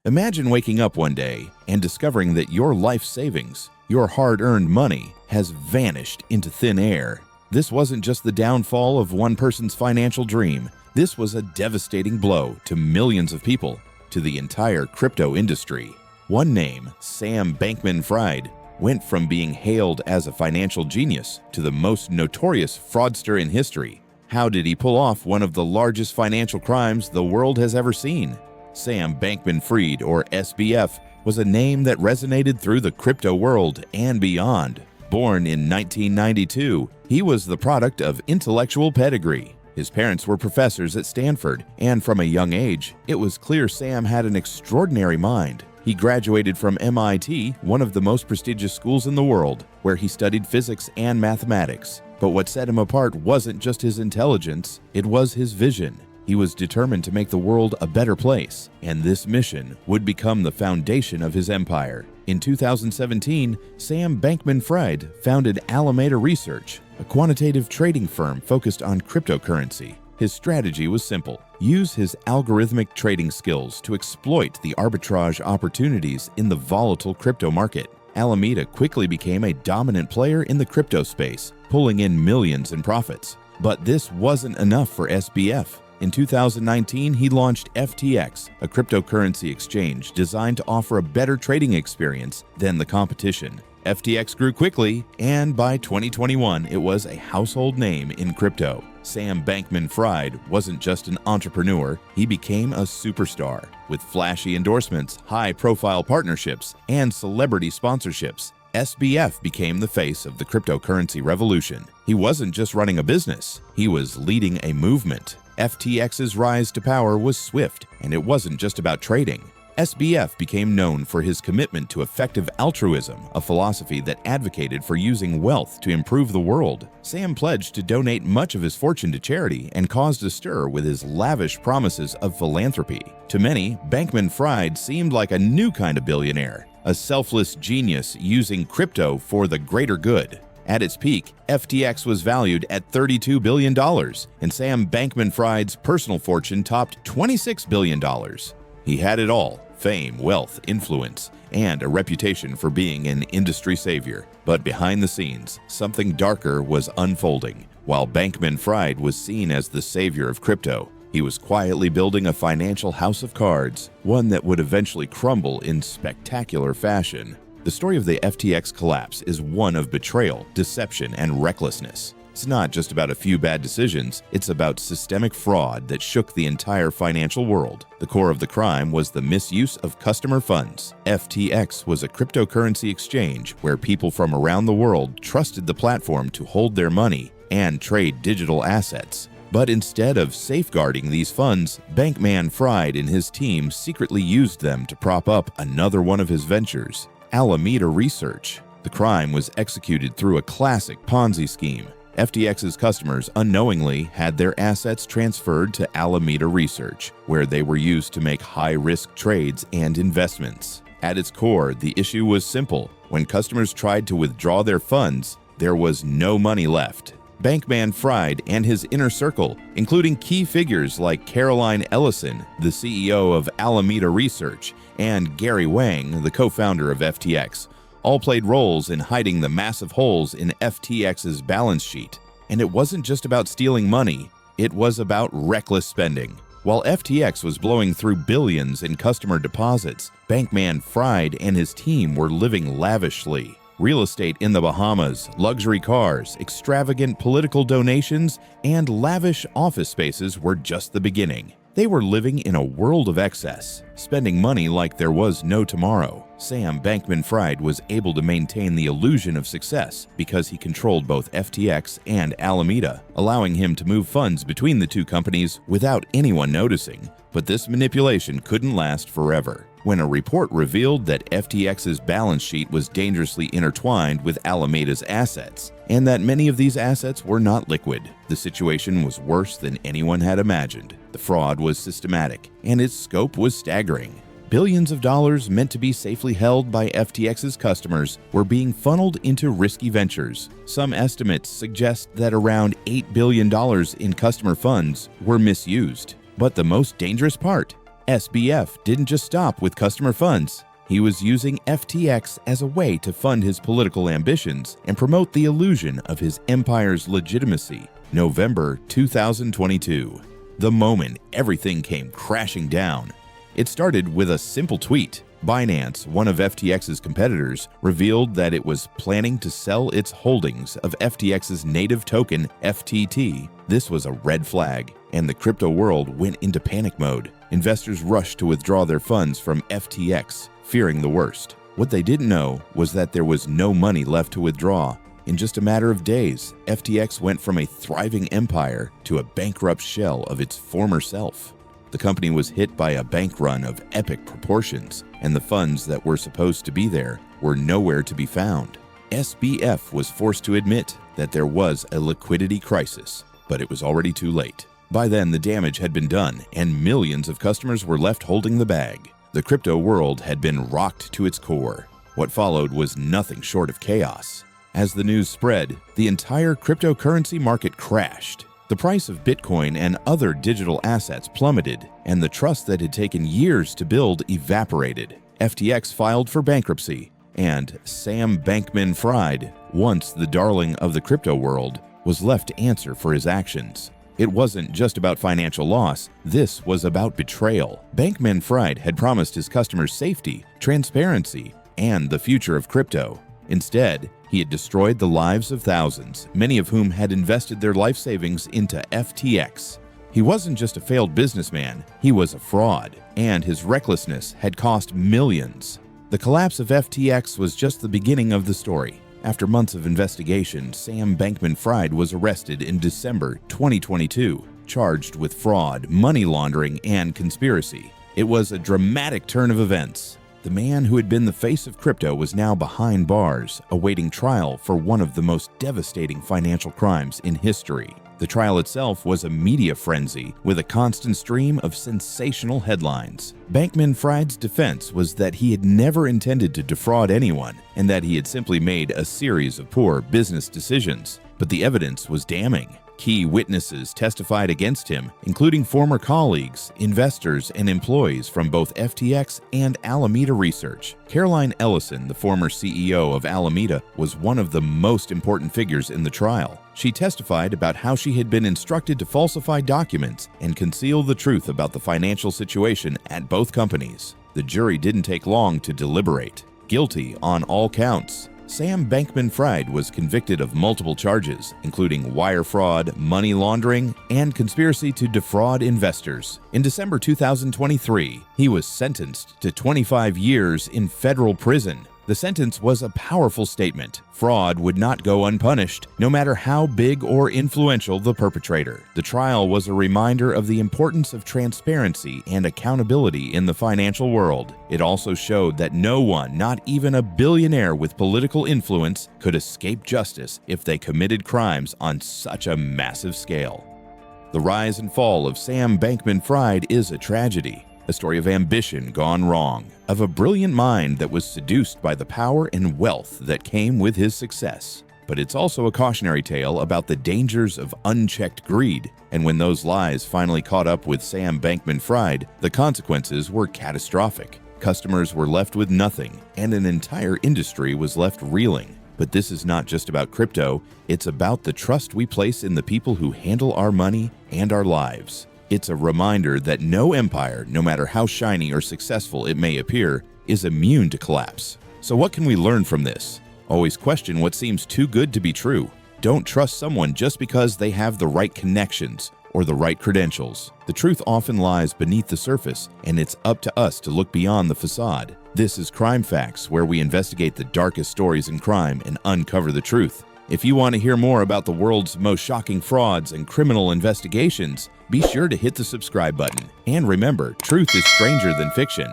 Imagine waking up one day and discovering that your life savings, your hard-earned money, has vanished into thin air. This wasn't just the downfall of one person's financial dream. This was a devastating blow to millions of people, to the entire crypto industry. One name, Sam Bankman-Fried, went from being hailed as a financial genius to the most notorious fraudster in history. How did he pull off one of the largest financial crimes the world has ever seen? Sam Bankman-Fried, or SBF, was a name that resonated through the crypto world and beyond. Born in 1992, he was the product of intellectual pedigree. His parents were professors at Stanford, and from a young age, it was clear Sam had an extraordinary mind. He graduated from MIT, one of the most prestigious schools in the world, where he studied physics and mathematics. But what set him apart wasn't just his intelligence, it was his vision. He was determined to make the world a better place, and this mission would become the foundation of his empire. In 2017, Sam Bankman-Fried founded Alameda Research, a quantitative trading firm focused on cryptocurrency. His strategy was simple: use his algorithmic trading skills to exploit the arbitrage opportunities in the volatile crypto market. Alameda quickly became a dominant player in the crypto space, pulling in millions in profits. But this wasn't enough for SBF. In 2019, he launched FTX, a cryptocurrency exchange designed to offer a better trading experience than the competition. FTX grew quickly, and by 2021, it was a household name in crypto. Sam Bankman-Fried wasn't just an entrepreneur, he became a superstar. With flashy endorsements, high-profile partnerships, and celebrity sponsorships, SBF became the face of the cryptocurrency revolution. He wasn't just running a business, he was leading a movement. FTX's rise to power was swift, and it wasn't just about trading. SBF became known for his commitment to effective altruism, a philosophy that advocated for using wealth to improve the world. Sam pledged to donate much of his fortune to charity and caused a stir with his lavish promises of philanthropy. To many, Bankman-Fried seemed like a new kind of billionaire, a selfless genius using crypto for the greater good. At its peak, FTX was valued at $32 billion, and Sam Bankman-Fried's personal fortune topped $26 billion. He had it all: fame, wealth, influence, and a reputation for being an industry savior. But behind the scenes, something darker was unfolding. While Bankman-Fried was seen as the savior of crypto, he was quietly building a financial house of cards, one that would eventually crumble in spectacular fashion. The story of the FTX collapse is one of betrayal, deception, and recklessness. It's not just about a few bad decisions, it's about systemic fraud that shook the entire financial world. The core of the crime was the misuse of customer funds. FTX was a cryptocurrency exchange where people from around the world trusted the platform to hold their money and trade digital assets. But instead of safeguarding these funds, Bankman-Fried and his team secretly used them to prop up another one of his ventures, Alameda Research. The crime was executed through a classic Ponzi scheme. FTX's customers unknowingly had their assets transferred to Alameda Research, where they were used to make high-risk trades and investments. At its core, the issue was simple. When customers tried to withdraw their funds, there was no money left. Bankman-Fried and his inner circle, including key figures like Caroline Ellison, the CEO of Alameda Research, and Gary Wang, the co-founder of FTX, all played roles in hiding the massive holes in FTX's balance sheet. And it wasn't just about stealing money, it was about reckless spending. While FTX was blowing through billions in customer deposits, Bankman-Fried and his team were living lavishly. Real estate in the Bahamas, luxury cars, extravagant political donations, and lavish office spaces were just the beginning. They were living in a world of excess, spending money like there was no tomorrow. Sam Bankman-Fried was able to maintain the illusion of success because he controlled both FTX and Alameda, allowing him to move funds between the two companies without anyone noticing. But this manipulation couldn't last forever. When a report revealed that FTX's balance sheet was dangerously intertwined with Alameda's assets, and that many of these assets were not liquid, the situation was worse than anyone had imagined. The fraud was systematic, and its scope was staggering. Billions of dollars meant to be safely held by FTX's customers were being funneled into risky ventures. Some estimates suggest that around $8 billion in customer funds were misused. But the most dangerous part, SBF didn't just stop with customer funds. He was using FTX as a way to fund his political ambitions and promote the illusion of his empire's legitimacy. November 2022. The moment everything came crashing down. It started with a simple tweet. Binance, one of FTX's competitors, revealed that it was planning to sell its holdings of FTX's native token, FTT. This was a red flag, and the crypto world went into panic mode. Investors rushed to withdraw their funds from FTX, fearing the worst. What they didn't know was that there was no money left to withdraw. In just a matter of days, FTX went from a thriving empire to a bankrupt shell of its former self. The company was hit by a bank run of epic proportions, and the funds that were supposed to be there were nowhere to be found. SBF was forced to admit that there was a liquidity crisis, but it was already too late. By then, the damage had been done, and millions of customers were left holding the bag. The crypto world had been rocked to its core. What followed was nothing short of chaos. As the news spread, the entire cryptocurrency market crashed. The price of Bitcoin and other digital assets plummeted, and the trust that had taken years to build evaporated. FTX filed for bankruptcy, and Sam Bankman-Fried, once the darling of the crypto world, was left to answer for his actions. It wasn't just about financial loss, this was about betrayal. Bankman-Fried had promised his customers safety, transparency, and the future of crypto. Instead, he had destroyed the lives of thousands, many of whom had invested their life savings into FTX. He wasn't just a failed businessman, he was a fraud, and his recklessness had cost millions. The collapse of FTX was just the beginning of the story. After months of investigation, Sam Bankman-Fried was arrested in December 2022, charged with fraud, money laundering, and conspiracy. It was a dramatic turn of events. The man who had been the face of crypto was now behind bars, awaiting trial for one of the most devastating financial crimes in history. The trial itself was a media frenzy with a constant stream of sensational headlines. Bankman-Fried's defense was that he had never intended to defraud anyone and that he had simply made a series of poor business decisions. But the evidence was damning. Key witnesses testified against him, including former colleagues, investors, and employees from both FTX and Alameda Research. Caroline Ellison, the former CEO of Alameda, was one of the most important figures in the trial. She testified about how she had been instructed to falsify documents and conceal the truth about the financial situation at both companies. The jury didn't take long to deliberate. Guilty on all counts. Sam Bankman-Fried was convicted of multiple charges, including wire fraud, money laundering, and conspiracy to defraud investors. In December 2023, he was sentenced to 25 years in federal prison. The sentence was a powerful statement. Fraud would not go unpunished, no matter how big or influential the perpetrator. The trial was a reminder of the importance of transparency and accountability in the financial world. It also showed that no one, not even a billionaire with political influence, could escape justice if they committed crimes on such a massive scale. The rise and fall of Sam Bankman-Fried is a tragedy. A story of ambition gone wrong, of a brilliant mind that was seduced by the power and wealth that came with his success. But it's also a cautionary tale about the dangers of unchecked greed, and when those lies finally caught up with Sam Bankman-Fried, the consequences were catastrophic. Customers were left with nothing, and an entire industry was left reeling. But this is not just about crypto, it's about the trust we place in the people who handle our money and our lives. It's a reminder that no empire, no matter how shiny or successful it may appear, is immune to collapse. So what can we learn from this? Always question what seems too good to be true. Don't trust someone just because they have the right connections or the right credentials. The truth often lies beneath the surface, and it's up to us to look beyond the facade. This is CrimeFacts, where we investigate the darkest stories in crime and uncover the truth. If you want to hear more about the world's most shocking frauds and criminal investigations, be sure to hit the subscribe button. And remember, truth is stranger than fiction.